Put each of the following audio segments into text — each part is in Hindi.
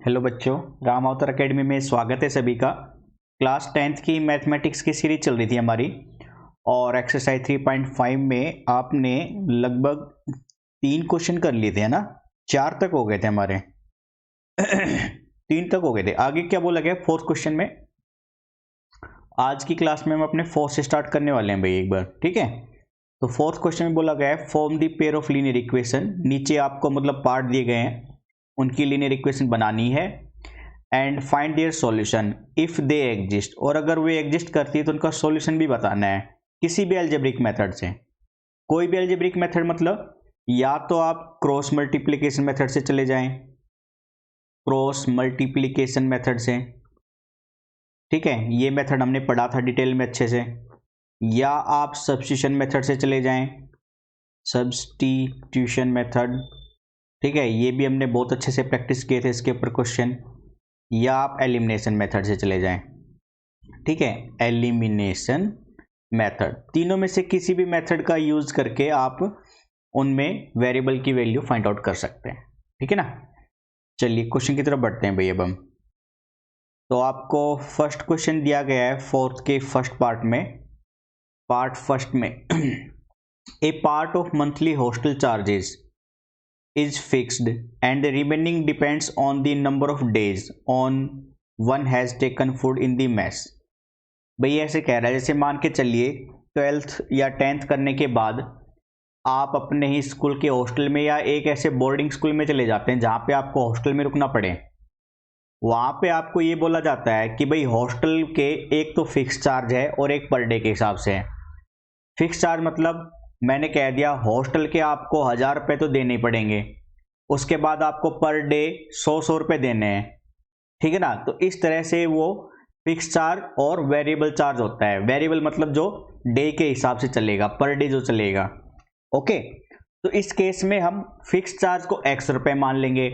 हेलो बच्चों, राम अवतार अकेडमी में स्वागत है सभी का। क्लास 10th की मैथमेटिक्स की सीरीज चल रही थी हमारी और एक्सरसाइज 3.5 में आपने लगभग 3 क्वेश्चन कर लिए थे, है ना। 4 तक हो गए थे हमारे 3 तक हो गए थे। आगे क्या बोला गया 4th क्वेश्चन में? आज की क्लास में हम अपने 4th से स्टार्ट करने वाले हैं भाई एक बार, ठीक है। तो 4th क्वेश्चन में बोला गया है form the pair of linear equation. नीचे आपको मतलब पार्ट दिए गए हैं, उनकी लीनियर इक्वेशन बनानी है and find their solution if they exist. और अगर वे एग्जिस्ट करती है तो उनका सॉल्यूशन भी बताना है किसी भी अलजेब्रिक मेथड से। कोई भी अलजेब्रिक मेथड मतलब या तो आप क्रॉस मल्टीप्लिकेशन मेथड से चले जाएं, क्रॉस मल्टीप्लिकेशन मेथड से, ठीक है, ये मेथड हमने पढ़ा था डिटेल में अच्छे से। या आप सब्स्टिट्यूशन मेथड से चले जाएं, सब्स्टिट्यूशन मेथड, ठीक है, ये भी हमने बहुत अच्छे से प्रैक्टिस किए थे इसके ऊपर क्वेश्चन। या आप एलिमिनेशन मेथड से चले जाएं, ठीक है, एलिमिनेशन मेथड। तीनों में से किसी भी मेथड का यूज करके आप उनमें वेरिएबल की वैल्यू फाइंड आउट कर सकते हैं, ठीक है ना। चलिए क्वेश्चन की तरफ बढ़ते हैं भाई अब हम। तो आपको फर्स्ट क्वेश्चन दिया गया है 4th के फर्स्ट पार्ट में, पार्ट फर्स्ट में a part of monthly hostel charges is fixed and the remaining depends on the number of days on one has taken food in the mess। भाई ऐसे कह रहा है, जैसे मान के चलिए 12th या 10th करने के बाद आप अपने ही स्कूल के हॉस्टल में या एक ऐसे बोर्डिंग स्कूल में चले जाते हैं जहाँ पे आपको हॉस्टल में रुकना पड़े। वहाँ पे आपको ये बोला जाता है कि भाई हॉस्टल के एक तो फिक्स चार्ज है और एक पर डे के हिसाब से है। फिक्स चार्ज मतलब मैंने कह दिया हॉस्टल के आपको 1000 रुपये तो देने ही पड़ेंगे, उसके बाद आपको पर डे 100 रुपये देने हैं, ठीक है ना। तो इस तरह से वो फिक्स चार्ज और वेरिएबल चार्ज होता है। वेरिएबल मतलब जो डे के हिसाब से चलेगा, पर डे जो चलेगा, ओके। तो इस केस में हम फिक्स चार्ज को x रुपये मान लेंगे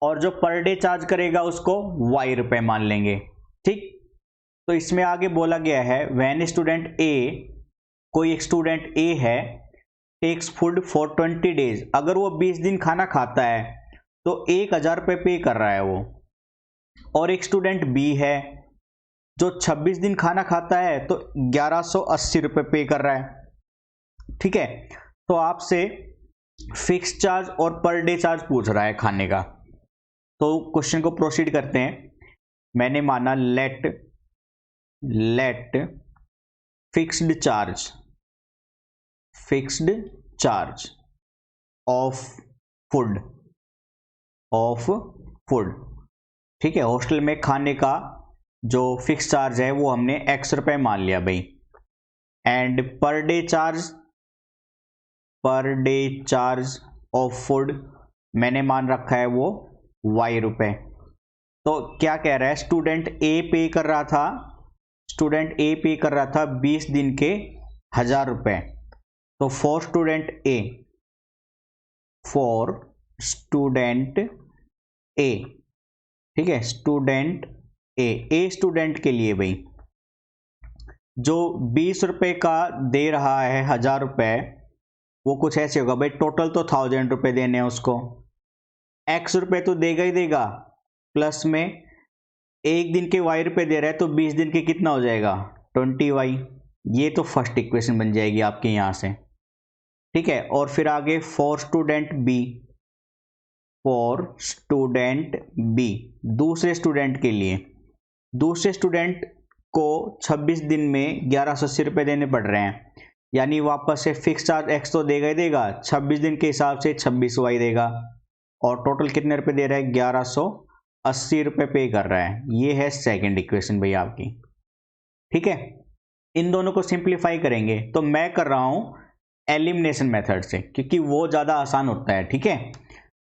और जो पर डे चार्ज करेगा उसको y रुपये मान लेंगे, ठीक। तो इसमें आगे बोला गया है व्हेन स्टूडेंट ए, कोई एक स्टूडेंट ए है, टेक्स फूड फॉर 20 डेज, अगर वो 20 दिन खाना खाता है तो 1000 रुपये पे कर रहा है वो। और एक स्टूडेंट बी है जो 26 दिन खाना खाता है तो 1180 रुपये पे कर रहा है, ठीक है। तो आपसे फिक्स चार्ज और पर डे चार्ज पूछ रहा है खाने का। तो क्वेश्चन को प्रोसीड करते हैं। मैंने माना let fixed charge of food, ठीक है। हॉस्टल में खाने का जो फिक्स चार्ज है वो हमने x रुपये मान लिया भाई। And per day charge of food मैंने मान रखा है वो y रुपये। तो क्या कह रहा है, स्टूडेंट ए पे कर रहा था 20 दिन के 1000 रुपये। तो फॉर स्टूडेंट ए, ठीक है, स्टूडेंट ए स्टूडेंट के लिए भाई जो 20 रुपये का दे रहा है 1000 रुपये, वो कुछ ऐसे होगा भाई, टोटल तो 1000 रुपये देने हैं उसको, x रुपये तो देगा ही देगा, प्लस में एक दिन के y रुपये दे रहा है तो 20 दिन के कितना हो जाएगा 20y। ये तो फर्स्ट इक्वेशन बन जाएगी आपके यहाँ से, ठीक है। और फिर आगे फॉर स्टूडेंट बी दूसरे स्टूडेंट के लिए, दूसरे स्टूडेंट को 26 दिन में 1180 रुपये देने पड़ रहे हैं, यानी वापस से फिक्स चार्ज x तो देगा ही देगा, 26 दिन के हिसाब से 26y देगा, और टोटल कितने रुपए दे रहा है 1180 रुपये पे कर रहा है। ये है सेकंड इक्वेशन भाई आपकी, ठीक है। इन दोनों को सिंप्लीफाई करेंगे तो मैं कर रहा हूं एलिमिनेशन मेथड से क्योंकि वो ज़्यादा आसान होता है, ठीक है।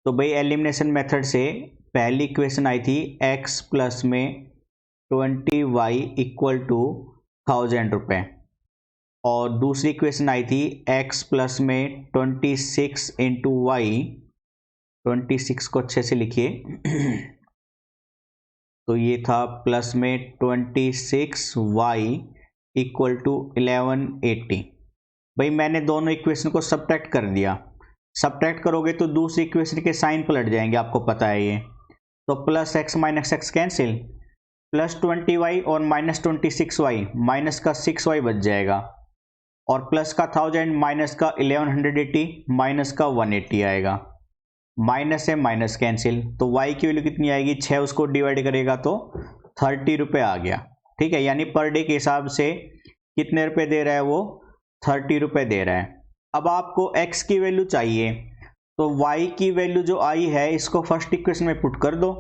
तो भाई एलिमिनेशन मेथड से पहली इक्वेशन आई थी x प्लस में 20y इक्वल टू 1000 रुपये, और दूसरी इक्वेशन आई थी x प्लस में 26 इंटू वाई, 26 को अच्छे से लिखिए तो ये था प्लस में 26y इक्वल टू 1180। भाई मैंने दोनों इक्वेशन को सब्ट्रैक्ट कर दिया, सब्ट्रैक्ट करोगे तो दूसरी इक्वेशन के साइन पलट जाएंगे, आपको पता है ये। तो plus x minus x cancel, plus 20y और माइनस 26y, माइनस का 6y बच जाएगा, और प्लस का 1000 माइनस का 1180 माइनस का 180 आएगा, माइनस है माइनस कैंसिल, तो y की वैल्यू कितनी आएगी, 6 उसको डिवाइड करेगा तो 30 रुपये आ गया। ठीक है, यानी पर डे के हिसाब से कितने रुपए दे रहा है वो, 30 रुपये दे रहा है। अब आपको x की वैल्यू चाहिए, तो y की वैल्यू जो आई है इसको फर्स्ट इक्वेशन में पुट कर दो,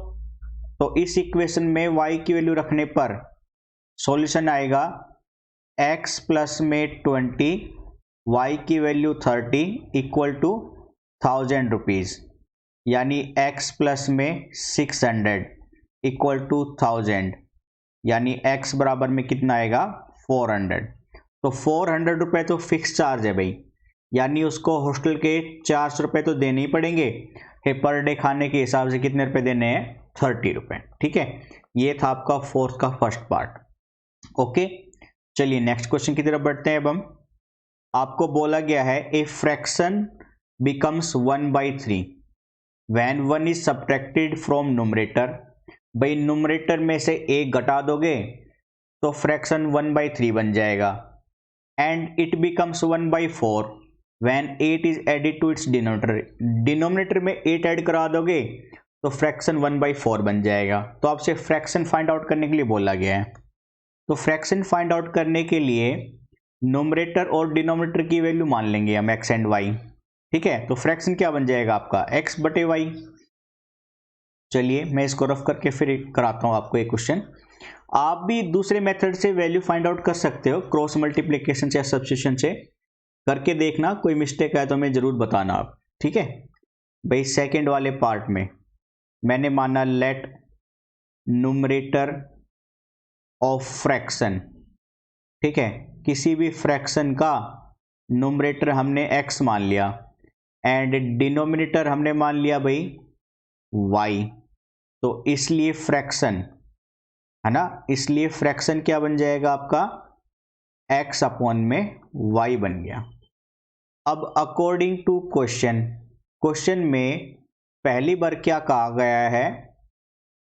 तो इस इक्वेशन में y की वैल्यू रखने पर सॉल्यूशन आएगा x प्लस में 20, y की वैल्यू 30 इक्वल टू 1000 रुपीज़, यानी x प्लस में 600 इक्वल टू 1000, यानी x बराबर में कितना आएगा 400। तो 400 रुपये तो फिक्स चार्ज है भाई, यानी उसको हॉस्टल के 400 रुपये तो देने ही पड़ेंगे, पर डे खाने के हिसाब से कितने रुपए देने हैं, 30 रुपये। ठीक है, ये था आपका फोर्थ का फर्स्ट पार्ट। ओके, चलिए नेक्स्ट क्वेश्चन की तरफ बढ़ते हैं। अब हम आपको बोला गया है a fraction becomes 1/3 when 1 is subtracted from numerator. भाई न्यूमरेटर में से एक घटा दोगे तो फ्रैक्शन 1/3 बन जाएगा, and it becomes 1/4 when 8 is added to its denominator. Denominator में 8 ऐड करा दोगे तो फ्रैक्शन 1/4 बन जाएगा। तो आपसे फ्रैक्शन फाइंड आउट करने के लिए बोला गया है, तो फ्रैक्शन फाइंड आउट करने के लिए न्यूमरेटर और डिनोमिनेटर की वैल्यू मान लेंगे हम x एंड y। ठीक है, तो फ्रैक्शन क्या बन जाएगा आपका x बटे y। चलिए मैं इसको रफ करके फिर कराता हूं आपको एक क्वेश्चन। आप भी दूसरे मेथड से वैल्यू फाइंड आउट कर सकते हो, क्रॉस मल्टीप्लिकेशन से या सब्स्टिट्यूशन से करके देखना, कोई मिस्टेक है तो हमें जरूर बताना आप। ठीक है भाई, सेकंड वाले पार्ट में मैंने माना लेट न्यूमरेटर ऑफ फ्रैक्शन। ठीक है, किसी भी फ्रैक्शन का न्यूमरेटर हमने x मान लिया एंड डिनोमिनेटर हमने मान लिया भाई y, तो इसलिए फ्रैक्शन है ना, इसलिए फ्रैक्शन क्या बन जाएगा आपका x अपॉन में y बन गया। अब अकॉर्डिंग टू क्वेश्चन में पहली बार क्या कहा गया है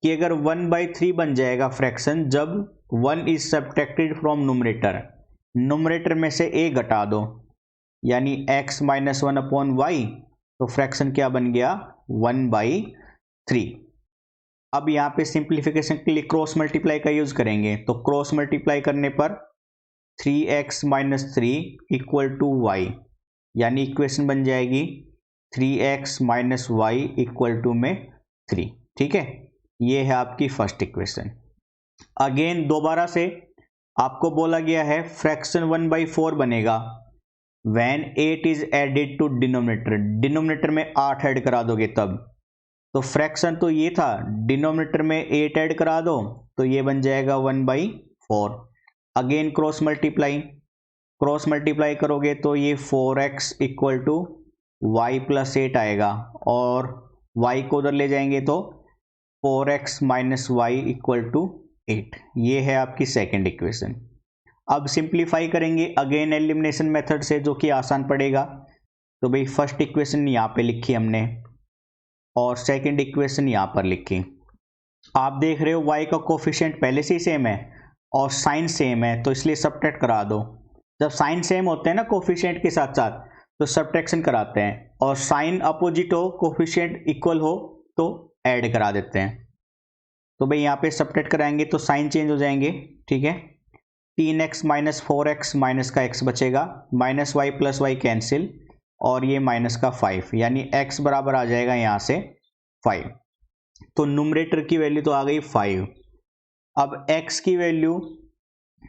कि अगर 1/3 बन जाएगा फ्रैक्शन जब 1 is subtracted from numerator, numerator में से a घटा दो, यानी x माइनस 1 अपॉन वाई, तो फ्रैक्शन क्या बन गया 1/3। अब यहाँ पे सिंप्लीफिकेशन के लिए क्रॉस मल्टीप्लाई का यूज करेंगे, तो क्रॉस मल्टीप्लाई करने पर 3x minus 3 equal to y, यानी इक्वेशन बन जाएगी 3x minus y equal to में 3। ठीक है, ये है आपकी फर्स्ट इक्वेशन। अगेन दोबारा से आपको बोला गया है फ्रैक्शन 1/4 बनेगा when 8 is added to denominator. Denominator में 8 ऐड करा दोगे तब, तो फ्रैक्शन तो ये था, डिनोमिनेटर में 8 ऐड करा दो तो ये बन जाएगा 1/4। अगेन क्रॉस मल्टीप्लाई करोगे तो ये 4x equal to Y plus 8 आएगा, और y को उधर ले जाएंगे तो 4x minus y equal to 8। ये है आपकी सेकेंड इक्वेशन। अब सिंप्लीफाई करेंगे अगेन एलिमिनेशन मेथड से, जो कि आसान पड़ेगा। तो भाई फर्स्ट इक्वेशन यहाँ पे लिखी हमने और सेकंड इक्वेशन यहाँ पर लिखी। आप देख रहे हो y का कोफिशिएंट पहले से ही सेम है और साइन सेम है, तो इसलिए सब्ट्रैक्ट करा दो। जब साइन सेम होते हैं ना कोफिशिएंट के साथ साथ, तो सब्ट्रैक्शन कराते हैं, और साइन अपोजिट हो कोफिशिएंट इक्वल हो तो ऐड करा देते हैं। तो भाई यहाँ पे सब्ट्रैक्ट कराएंगे तो साइन चेंज हो जाएंगे। ठीक है, 3x माइनस 4x माइनस का x बचेगा, minus y plus y cancel, और ये माइनस का 5, यानी x बराबर आ जाएगा यहाँ से 5। तो न्यूमरेटर की वैल्यू तो आ गई 5। अब x की वैल्यू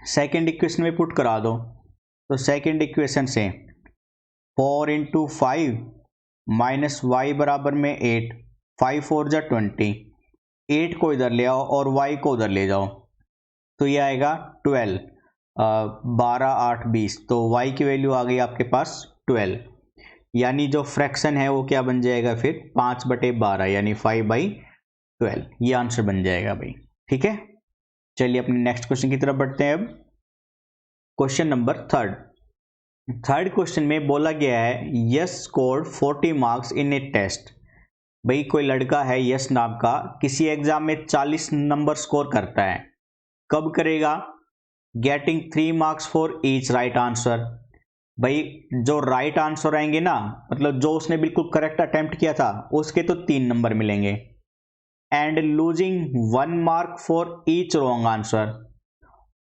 सेकेंड इक्वेशन में पुट करा दो, तो सेकेंड इक्वेशन से 4 इंटू 5 माइनस वाई बराबर में 8, 5 4 जा 20, 8 को इधर ले आओ और y को उधर ले जाओ, तो ये आएगा 12, 12 8 20, तो y की वैल्यू आ गई आपके पास 12, यानी जो फ्रैक्शन है वो क्या बन जाएगा फिर 5/12, यानी 5/12। ये आंसर बन जाएगा भाई। ठीक है, चलिए अपने नेक्स्ट क्वेश्चन की तरफ बढ़ते हैं। अब क्वेश्चन नंबर थर्ड क्वेश्चन में बोला गया है Yash scored 40 marks in a test भाई कोई लड़का है यश नाम का, किसी एग्जाम में 40 नंबर स्कोर करता है, कब करेगा? Getting 3 marks for each right answer. भाई जो राइट आंसर आएंगे ना, मतलब जो उसने बिल्कुल करेक्ट अटेम्प्ट किया था, उसके तो 3 नंबर मिलेंगे। And losing 1 mark for each wrong answer,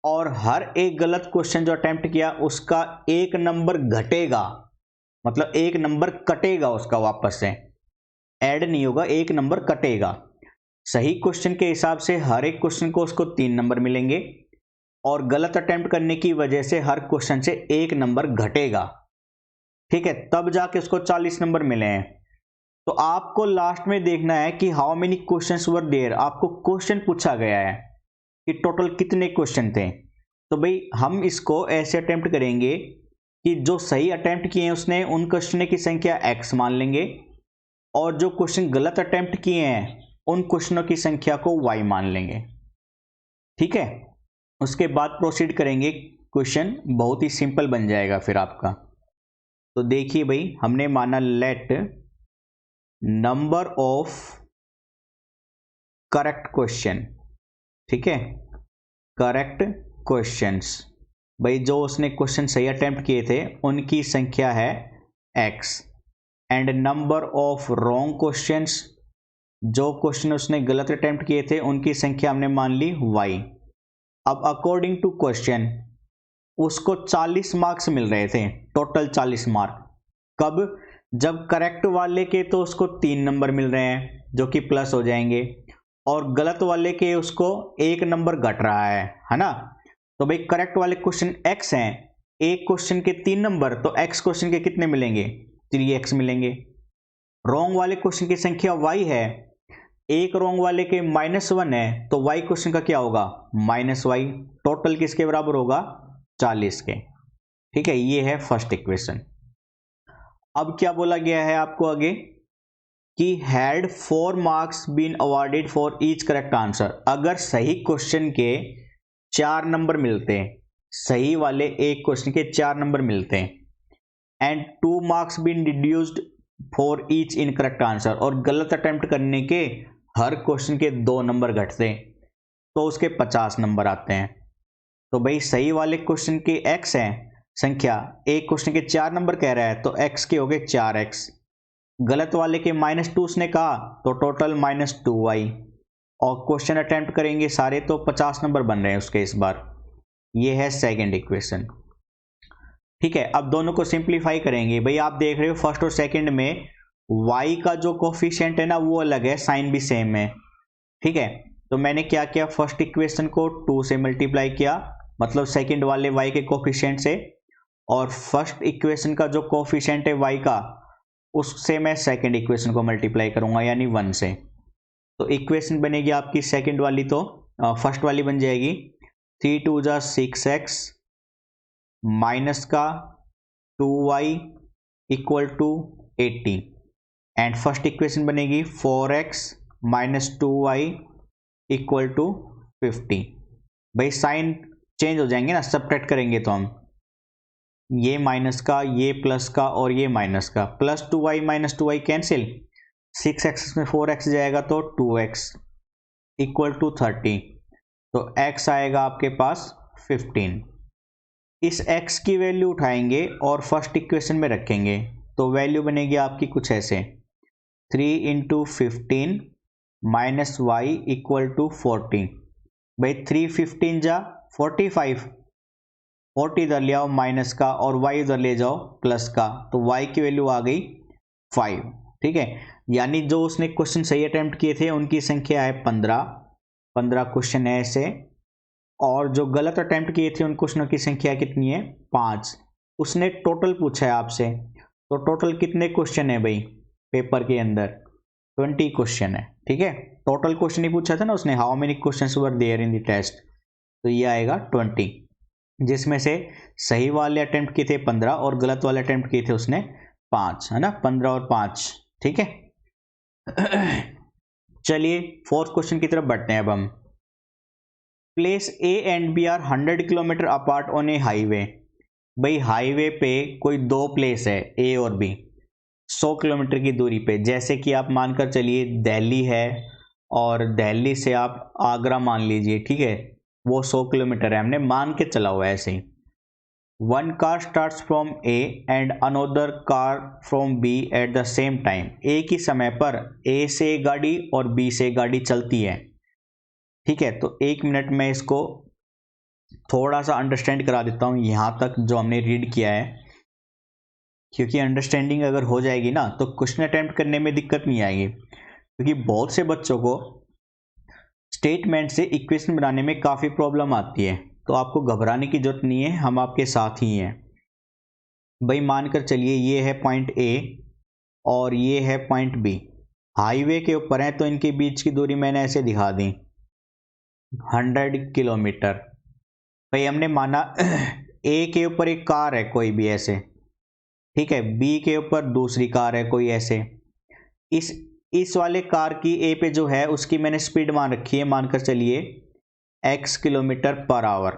और हर एक गलत क्वेश्चन जो अटेम्प्ट किया उसका 1 नंबर घटेगा, मतलब 1 नंबर कटेगा उसका, वापस से ऐड नहीं होगा, 1 नंबर कटेगा। सही क्वेश्चन के हिसाब से हर एक क्वेश्चन को उसको 3 नंबर मिलेंगे, और गलत अटेम्प्ट करने की वजह से हर क्वेश्चन से 1 नंबर घटेगा। ठीक है, तब जाके उसको 40 नंबर मिले हैं। तो आपको लास्ट में देखना है कि how many questions were there, आपको क्वेश्चन पूछा गया है कि टोटल कितने क्वेश्चन थे। तो भाई हम इसको ऐसे अटेम्प्ट करेंगे कि जो सही अटेम्प्ट किए हैं उसने, उन क्वेश्चन की संख्या x मान लेंगे, और जो क्वेश्चन गलत अटेम्प्ट किए हैं उन क्वेश्चनों की संख्या को y मान लेंगे। ठीक है, उसके बाद प्रोसीड करेंगे, क्वेश्चन बहुत ही सिंपल बन जाएगा फिर आपका। तो देखिए भाई, हमने माना let number of correct question, ठीक है, करेक्ट क्वेश्चंस, भाई जो उसने क्वेश्चन सही अटेम्प्ट किए थे उनकी संख्या है x, and number of wrong questions, जो क्वेश्चन उसने गलत अटेम्प्ट किए थे उनकी संख्या हमने मान ली y। अब अकॉर्डिंग टू क्वेश्चन उसको 40 मार्क्स मिल रहे थे, टोटल 40 मार्क। कब? जब करेक्ट वाले के तो उसको 3 नंबर मिल रहे हैं जो कि प्लस हो जाएंगे, और गलत वाले के उसको 1 नंबर घट रहा है ना। तो भाई करेक्ट वाले क्वेश्चन x हैं, एक क्वेश्चन के 3 नंबर, तो x क्वेश्चन के कितने मिलेंगे? 3x मिलेंगे। रॉन्ग वाले क्वेश्चन की संख्या y है, एक रॉन्ग वाले के -1 है, तो y क्वेश्चन का क्या होगा? -y। टोटल किसके बराबर होगा? 40 के। ठीक है, ये है फर्स्ट इक्वेशन। अब क्या बोला गया है आपको आगे कि had 4 marks been awarded for each correct answer, अगर सही क्वेश्चन के 4 नंबर मिलते हैं, सही वाले एक क्वेश्चन के 4 नंबर मिलते हैं, and 2 marks been deduced for each incorrect answer, और गलत अटेम्प्ट करने के हर क्वेश्चन के 2 नंबर घटते, तो उसके 50 नंबर आते हैं। तो भाई सही वाले क्वेश्चन के x है संख्या, एक क्वेश्चन के 4 नंबर कह रहा है, तो x के हो गए 4x। गलत वाले के -2 उसने कहा, तो टोटल -2y, और क्वेश्चन अटेम्प्ट करेंगे सारे तो 50 नंबर बन रहे हैं उसके इस बार। ये है सेकंड इक्वेशन। ठीक है, अब दोनों को सिंप्लीफाई करेंगे। भाई आप देख रहे हो फर्स्ट और सेकंड में y का जो कोफिशिएंट है ना वो अलग है, साइन भी सेम है। ठीक है, तो मैंने क्या किया, फर्स्ट इक्वेशन को 2 से मल्टीप्लाई किया, मतलब सेकंड वाले y के कोफिशिएंट से, और फर्स्ट इक्वेशन का जो कोफिशिएंट है y का, उससे मैं सेकंड इक्वेशन को मल्टीप्लाई करूंगा, यानी 1 से। तो इक्वेशन बनेगी आपकी सेकंड वाली, तो फर्स्ट वाली बन जाएगी 3 2 जा 6x माइनस का 2y equal to 18, and first equation बनेगी 4x minus 2y equal to 50। भाई साइन चेंज हो जाएंगे ना, सब्ट्रैक्ट करेंगे तो हम ये माइनस का, ये प्लस का, और ये माइनस का, plus 2y minus 2y cancel, 6x में 4x जाएगा तो 2x इक्वल टू 30, तो x आएगा आपके पास 15। इस x की वैल्यू उठाएंगे और फर्स्ट इक्वेशन में रखेंगे, तो वैल्यू बनेगी आपकी कुछ ऐसे, 3 into 15 minus y equal to 40। भाई 3 15 जा 45, 40 इधर ले आओ माइनस का, और y इधर ले जाओ प्लस का, तो y की वैल्यू आ गई 5। ठीक है, यानी जो उसने क्वेश्चन सही अटेम्प्ट किए थे उनकी संख्या है 15 क्वेश्चन है ऐसे, और जो गलत अटेम्प्ट किए थे उन क्वेश्चनों की संख्या कितनी है? 5। उसने टोटल पूछा है आपसे, तो टोटल कितने क्वेश्चन है भाई पेपर के अंदर? 20 क्वेश्चन है। ठीक है, टोटल क्वेश्चन ही पूछा था ना उसने, how many questions were there in the test, तो ये आएगा 20, जिसमें से सही वाले अटेम्प्ट किए थे 15 और गलत वाले अटेम्प्ट किए थे उसने 5, है ना, 15 और 5। ठीक है, चलिए फोर्थ क्वेश्चन की तरफ बढ़ते हैं अब हम। Place A and B are 100 kilometre apart on a highway. भाई हाईवे पे कोई 2 प्लेस है, ए और बी, 100 किलोमीटर की दूरी पे, जैसे कि आप मानकर चलिए दिल्ली है और दिल्ली से आप आगरा मान लीजिए, ठीक है, वो 100 किलोमीटर है, हमने मान के चला हुआ है ऐसे ही। One car starts from A and another car from B at the same time, एक ही समय पर ए से गाड़ी और बी से गाड़ी चलती है, ठीक है। तो 1 मिनट में इसको थोड़ा सा अंडरस्टैंड करा देता हूँ यहाँ तक जो हमने रीड किया है, क्योंकि अंडरस्टैंडिंग अगर हो जाएगी ना तो क्वेश्चन अटेम्प्ट करने में दिक्कत नहीं आएगी, क्योंकि बहुत से बच्चों को स्टेटमेंट से इक्वेशन बनाने में काफ़ी प्रॉब्लम आती है। तो आपको घबराने की जरूरत नहीं है, हम आपके साथ ही हैं भाई। मानकर चलिए ये है पॉइंट ए और ये है पॉइंट बी, हाईवे के ऊपर है, तो इनके बीच की दूरी मैंने ऐसे दिखा दी 100 किलोमीटर। भाई हमने माना ए के ऊपर एक कार है कोई भी ऐसे, ठीक है, बी के ऊपर दूसरी कार है कोई ऐसे, इस वाले कार की ए पे जो है उसकी मैंने स्पीड मान रखी है, मानकर चलिए x किलोमीटर पर आवर,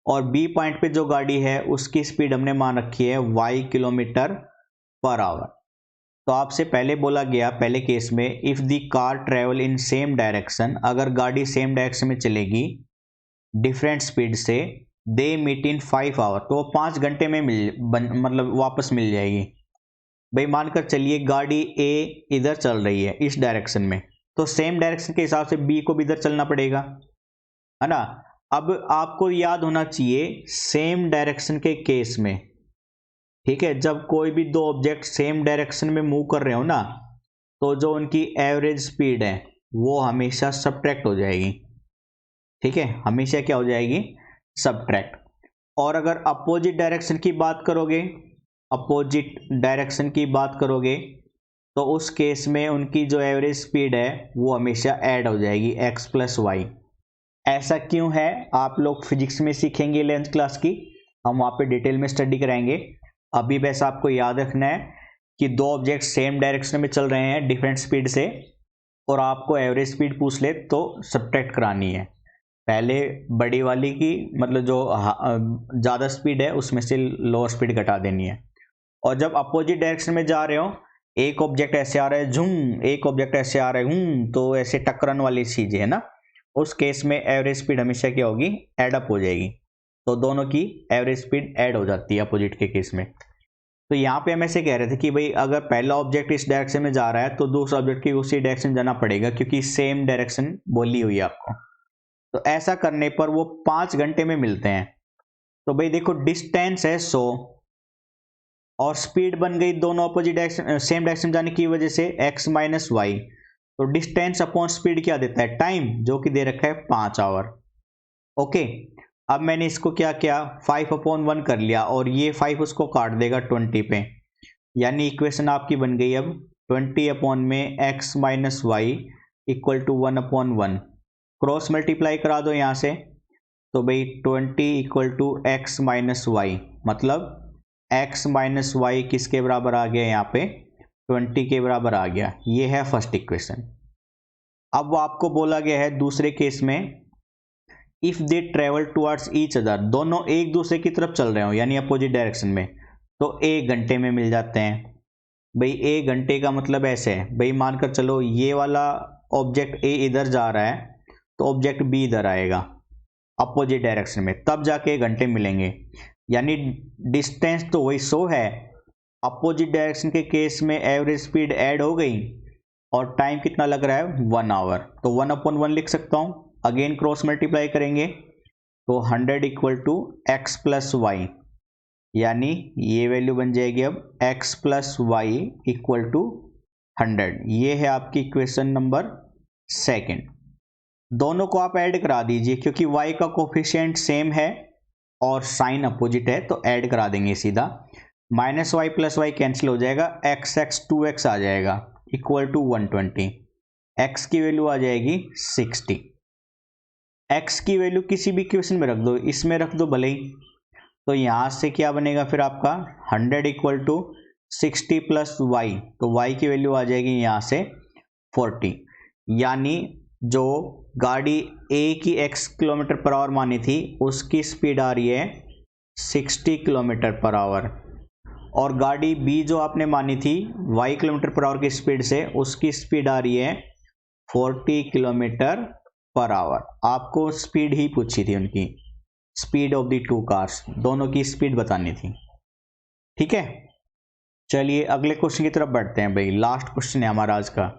और बी पॉइंट पे जो गाड़ी है उसकी स्पीड हमने मान रखी है y किलोमीटर पर आवर। तो आपसे पहले बोला गया पहले केस में, if the car travel in same direction, अगर गाड़ी सेम डायरेक्शन में चलेगी डिफरेंट स्पीड से, दे मीट इन 5 आवर, तो 5 घंटे में मतलब वापस मिल जाएगी। भाई मानकर चलिए गाड़ी ए इधर चल रही है इस डायरेक्शन में, तो सेम डायरेक्शन के हिसाब से बी को भी इधर चलना पड़ेगा, है ना। अब आपको याद होना चाहिए सेम डायरेक्शन के केस में, ठीक है, जब कोई भी दो ऑब्जेक्ट सेम डायरेक्शन में मूव कर रहे हो ना, तो जो उनकी एवरेज स्पीड है वो हमेशा सब्ट्रैक्ट हो जाएगी, ठीक है, हमेशा क्या हो जाएगी, सब्ट्रैक्ट। और अगर अपोजिट डायरेक्शन की बात करोगे, अपोजिट डायरेक्शन की बात करोगे तो उस केस में उनकी जो एवरेज स्पीड है वो हमेशा ऐड हो जाएगी x प्लस वाई। ऐसा क्यों है आप लोग फिजिक्स में सीखेंगे 11th क्लास की, हम वहाँ पे डिटेल में स्टडी कराएंगे। अभी बस आपको याद रखना है कि दो ऑब्जेक्ट सेम डायरेक्शन में चल रहे हैं डिफरेंट स्पीड से, और आपको एवरेज स्पीड पूछ ले तो सब्ट्रैक्ट करानी है, पहले बड़ी वाली की मतलब जो ज़्यादा स्पीड है उसमें से लोअर स्पीड घटा देनी है। और जब अपोजिट डायरेक्शन में जा रहे हो, एक ऑब्जेक्ट ऐसे आ रहा है झूम, एक ऑब्जेक्ट ऐसे आ रहा है हूं, तो ऐसे टकराने वाली चीज़ें है ना, उस केस में एवरेज स्पीड हमेशा क्या होगी, एड अप हो जाएगी, तो दोनों की एवरेज स्पीड ऐड हो जाती है अपोजिट के केस में। तो यहाँ पे हम ऐसे कह रहे थे कि भाई अगर पहला ऑब्जेक्ट इस डायरेक्शन में जा रहा है तो दूसरा ऑब्जेक्ट की उसी डायरेक्शन जाना पड़ेगा, क्योंकि सेम डायरेक्शन बोली हुई है आपको। तो ऐसा करने पर वो 5 घंटे में मिलते हैं। तो भाई देखो डिस्टेंस है 100 और स्पीड बन गई दोनों अपोजिट डायरेक्शन सेम डायरेक्शन जाने की वजह से x माइनस वाई, तो डिस्टेंस अपॉन स्पीड क्या देता है, टाइम, जो कि दे रखा है 5 आवर। ओके, अब मैंने इसको क्या किया 5/1 कर लिया, और ये 5 उसको काट देगा 20 पे, यानी इक्वेशन आपकी बन गई अब 20 अपॉन में x minus y equal to 1/1। Cross multiply करा दो यहाँ से, तो भाई 20 equal to x minus y, मतलब x माइनस वाई किसके बराबर आ गया, यहाँ पे 20 के बराबर आ गया। ये है फर्स्ट इक्वेशन। अब आपको बोला गया है दूसरे केस में, if they travel towards each other, दोनों एक दूसरे की तरफ चल रहे हो यानी अपोजिट डायरेक्शन में, तो 1 घंटे में मिल जाते हैं। भाई 1 घंटे का मतलब ऐसे है, भाई मानकर चलो ये वाला ऑब्जेक्ट ए इधर जा रहा है तो ऑब्जेक्ट बी इधर आएगा अपोजिट डायरेक्शन में, तब जाके 1 घंटे मिलेंगे। यानी डिस्टेंस तो वही 100 है, अपोजिट डायरेक्शन के केस में एवरेज स्पीड ऐड हो गई और टाइम कितना लग रहा है 1 आवर, तो 1/1 लिख सकता हूँ। अगेन क्रॉस मल्टीप्लाई करेंगे तो 100 equal to x plus y, यानी ये वैल्यू बन जाएगी अब x plus y equal to 100। ये है आपकी इक्वेशन नंबर सेकंड। दोनों को आप ऐड करा दीजिए, क्योंकि y का कोफिशिएंट सेम है और साइन अपोजिट है तो ऐड करा देंगे सीधा। Minus y plus y cancel हो जाएगा, x 2x आ जाएगा इक्वल टू 120। x की वैल्यू आ जाएगी 60। x की वैल्यू किसी भी इक्वेशन में रख दो, इसमें रख दो भले ही, तो यहाँ से क्या बनेगा फिर आपका 100 इक्वल टू 60 प्लस वाई, तो y की वैल्यू आ जाएगी यहाँ से 40। यानी जो गाड़ी A की x किलोमीटर पर आवर मानी थी उसकी स्पीड आ रही है 60 किलोमीटर पर आवर, और गाड़ी बी जो आपने मानी थी y किलोमीटर पर आवर की स्पीड से, उसकी स्पीड आ रही है 40 किलोमीटर पर आवर। आपको स्पीड ही पूछी थी, उनकी speed of the two cars, दोनों की स्पीड बतानी थी। ठीक है, चलिए अगले क्वेश्चन की तरफ बढ़ते हैं भाई। लास्ट क्वेश्चन है हमारा आज का।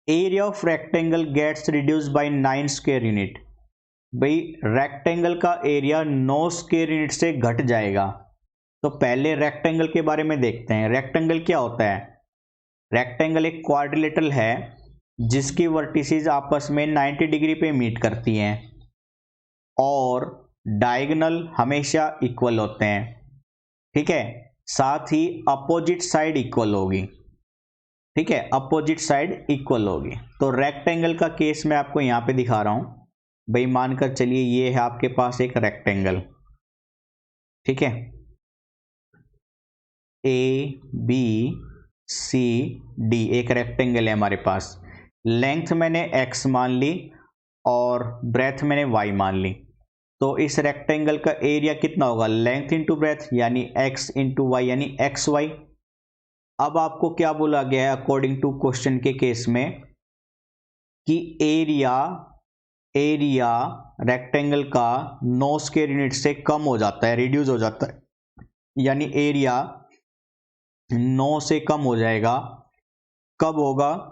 Area of rectangle gets reduce by 9 square unit. भाई रेक्टेंगल का एरिया 9 स्क्वायर यूनिट से घट जाएगा। तो पहले रेक्टेंगल के बारे में देखते हैं। रेक्टेंगल क्या होता है? रेक्टेंगल एक क्वाड्रिलेटरल है जिसकी वर्टिसेस आपस में 90 डिग्री पे मीट करती हैं और डायगोनल हमेशा इक्वल होते हैं। ठीक है, साथ ही अपोजिट साइड इक्वल होगी। ठीक है, अपोजिट साइड इक्वल होगी। तो रेक्टेंगल का केस मैं आपको यहां पे दिखा रहा हूं भाई। मानकर चलिए ये है आपके पास एक रेक्टेंगल। ठीक है, ए बी सी डी एक रेक्टेंगल है हमारे पास। लेंथ मैंने x मान ली और ब्रेथ मैंने y मान ली। तो इस रेक्टेंगल का एरिया कितना होगा? लेंथ इंटू ब्रेथ यानी x इंटू वाई यानी एक्स वाई। अब आपको क्या बोला गया है अकॉर्डिंग टू क्वेश्चन के केस में कि एरिया रेक्टेंगल का 9 स्क्वायर यूनिट से कम हो जाता है, रिड्यूस हो जाता है, यानी एरिया 9 से कम हो जाएगा। कब होगा?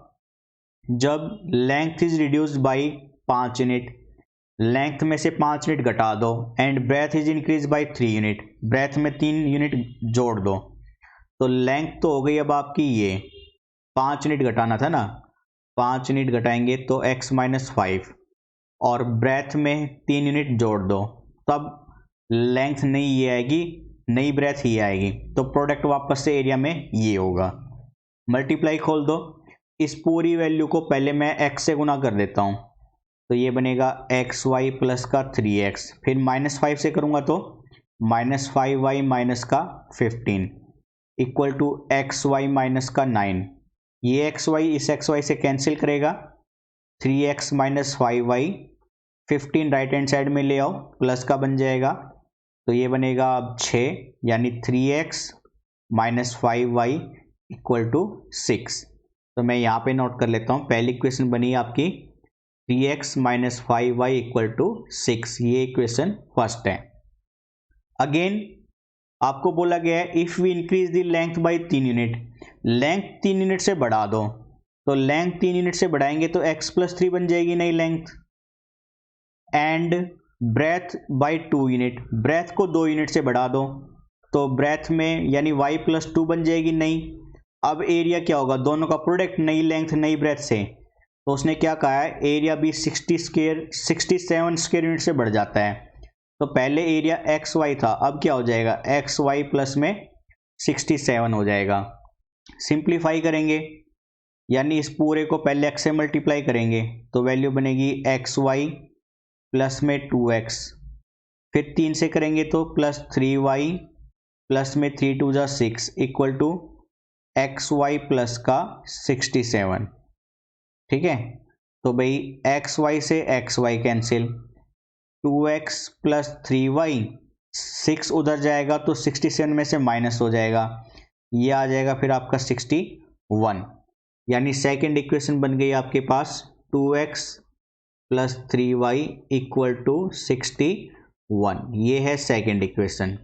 जब length is reduced by 5 unit, length में से 5 यूनिट घटा दो, and breadth is increase by 3 unit, breadth में 3 यूनिट जोड़ दो। तो लेंथ तो हो गई अब आपकी ये 5 यूनिट घटाना था ना, 5 यूनिट घटाएंगे तो x माइनस 5 और ब्रेथ में 3 यूनिट जोड़ दो, तब लेंथ नई ये आएगी, नई ब्रेथ ये आएगी। तो प्रोडक्ट वापस से एरिया में ये होगा। मल्टीप्लाई खोल दो, इस पूरी वैल्यू को पहले मैं x से गुना कर देता हूँ। तो ये बनेगा एक्स वाई प्लस का 3x, फिर -5 से करूँगा तो -5y माइनस का 15 equal to x y minus का 9। ये एक्स वाई इस एक्स वाई से कैंसिल करेगा, 3x minus 5y, 15 right hand side में ले आओ, प्लस का बन जाएगा। तो ये बनेगा अब 6 यानी 3x minus 5y equal to 6। तो मैं यहाँ पे नोट कर लेता हूँ। पहली इक्वेशन बनी आपकी 3x minus 5y equal to 6, ये इक्वेशन फर्स्ट है। अगेन आपको बोला गया है if we increase the length by 3 unit, length 3 unit से बढ़ा दो। तो लेंथ 3 यूनिट से बढ़ाएंगे तो x प्लस 3 बन जाएगी नई length, and breadth by 2 unit, breadth को 2 यूनिट से बढ़ा दो तो ब्रेथ में यानी y प्लस 2 बन जाएगी नई। अब एरिया क्या होगा? दोनों का प्रोडक्ट, नई लेंथ नई ब्रेथ से। तो उसने क्या कहा है, एरिया भी 67 स्क्वायर यूनिट से बढ़ जाता है। तो पहले एरिया एक्स वाई था, अब क्या हो जाएगा? एक्स वाई प्लस में 67 हो जाएगा। सिंप्लीफाई करेंगे यानी इस पूरे को पहले एक्स से मल्टीप्लाई करेंगे तो वैल्यू बनेगी एक्स वाई प्लस में 2x, फिर 3 से करेंगे तो प्लस 3y प्लस में 3 2 जा 6 equal to x y plus का 67। ठीक है, तो भाई एक्स वाई से x y cancel, 2x plus 3y, 6 उधर जाएगा तो 67 में से माइनस हो जाएगा, ये आ जाएगा फिर आपका 61। यानी सेकेंड इक्वेशन बन गई आपके पास 2x plus 3y equal to 61, ये है सेकेंड इक्वेशन।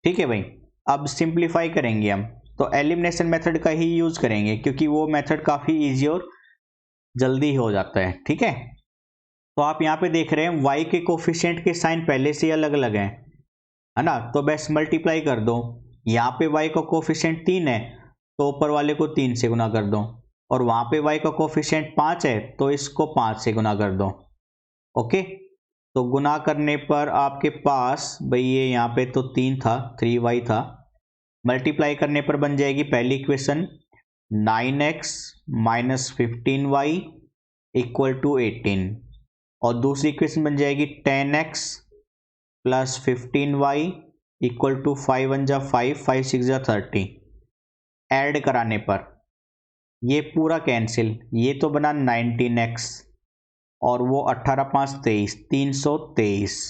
ठीक है भाई, अब सिंप्लीफाई करेंगे हम तो एलिमिनेशन मेथड का ही यूज करेंगे क्योंकि वो मेथड काफ़ी इजी और जल्दी हो जाता है। ठीक है, तो आप यहाँ पे देख रहे हैं y के कोफिशिएंट के साइन पहले से अलग अलग हैं, है ना। तो बस मल्टीप्लाई कर दो, यहाँ पे y का कोफिशिएंट 3 है तो ऊपर वाले को 3 से गुना कर दो, और वहाँ पे y का कोफिशिएंट 5 है तो इसको 5 से गुना कर दो। ओके, तो गुना करने पर आपके पास भाई ये यहाँ पे तो 3 था, 3y था, मल्टीप्लाई करने पर बन जाएगी पहली equation 9x minus 15y equal to 18, और दूसरी इक्वेशन बन जाएगी 10x plus 15y equal to 5 1 जा 5, 5 6 जा 30। ऐड कराने पर ये पूरा कैंसिल, ये तो बना 19x और वो 18 5 23, 323,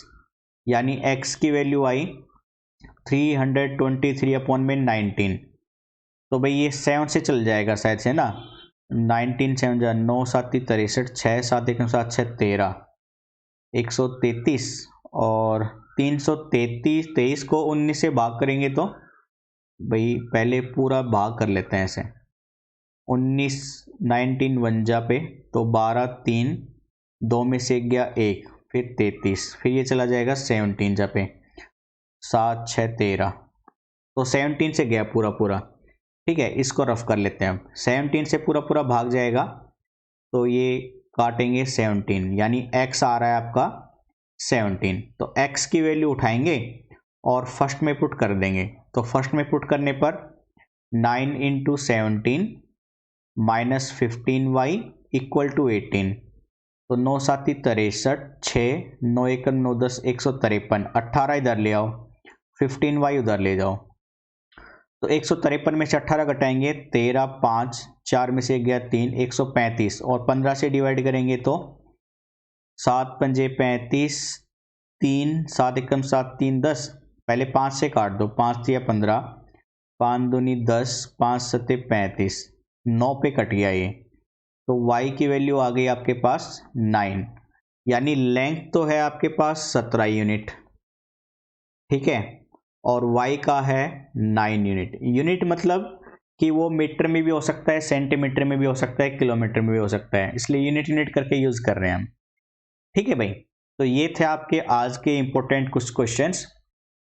यानी x की वैल्यू आई 323/19, तो भाई ये 7 से चल जाएगा शायद से ना। 19 7 जा 9 7 63, 6 7 1 7 6 13, 133 और 333 को 19 से भाग करेंगे तो भाई पहले पूरा भाग कर लेते हैं ऐसे। 19 19 वंजा पे तो 12 3 2 में से गया 1, फिर 33, फिर ये चला जाएगा 17 जा पे 7 6 13, तो 17 से गया पूरा पूरा। ठीक है, इसको रफ कर लेते हैं। 17 से पूरा पूरा भाग जाएगा तो ये काटेंगे 17, यानी x आ रहा है आपका 17, तो x की वैल्यू उठाएंगे और फर्स्ट में पुट कर देंगे। तो फर्स्ट में पुट करने पर 9 × 17 माइनस 15y इक्वल टू 18, तो 9 7 63, 6 9 1 9 10 153, 18 इधर ले आओ, 15y उधर ले जाओ, तो 153 में से 18 घटाएंगे 13 5 4 में से गया 3, 135 और 15 से डिवाइड करेंगे तो 7 पंजे 35, 3 7 1 7 3 10, पहले 5 से काट दो, 5 3 15, 5 दूनी 10, 5 7 35, 9 पे कट गया ये, तो y की वैल्यू आ गई आपके पास 9, यानी लेंथ तो है आपके पास 17 यूनिट। ठीक है, और y का है 9 यूनिट। यूनिट मतलब कि वो मीटर में भी हो सकता है, सेंटीमीटर में भी हो सकता है, किलोमीटर में भी हो सकता है, इसलिए यूनिट यूनिट करके यूज कर रहे हैं हम। ठीक है भाई, तो ये थे आपके आज के इंपॉर्टेंट कुछ क्वेश्चंस।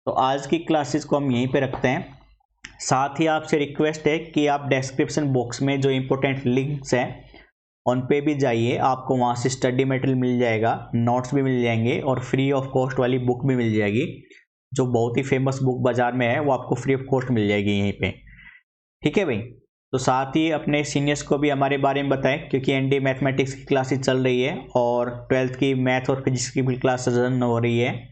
तो आज की क्लासेस को हम यहीं पे रखते हैं। साथ ही आपसे रिक्वेस्ट है कि आप डिस्क्रिप्शन बॉक्स में जो इंपॉर्टेंट लिंक्स हैं उन पे भी जाइए, आपको वहाँ से स्टडी मटेरियल मिल जाएगा, नोट्स भी मिल जाएंगे और फ्री ऑफ कॉस्ट वाली बुक भी मिल जाएगी, जो बहुत ही फेमस बुक बाजार में है, वो आपको फ्री ऑफ कॉस्ट मिल जाएगी यहीं पे। ठीक है भाई, तो साथ ही अपने सीनियर्स को भी हमारे बारे में बताएं, क्योंकि एनडी मैथमेटिक्स की क्लासेस चल रही है और 12th की मैथ और फिजिक्स की भी क्लासेस रन हो रही है,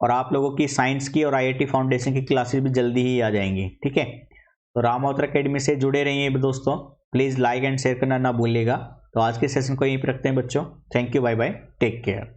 और आप लोगों की साइंस की और आईआईटी फाउंडेशन की क्लासेस भी जल्दी ही आ जाएंगी। ठीक है, तो राम अवतार अकेडमी से जुड़े रहिए दोस्तों, प्लीज़ लाइक एंड शेयर करना ना भूलिएगा। तो आज के सेशन को यहीं पर रखते हैं बच्चों। Thank you, bye bye, take care.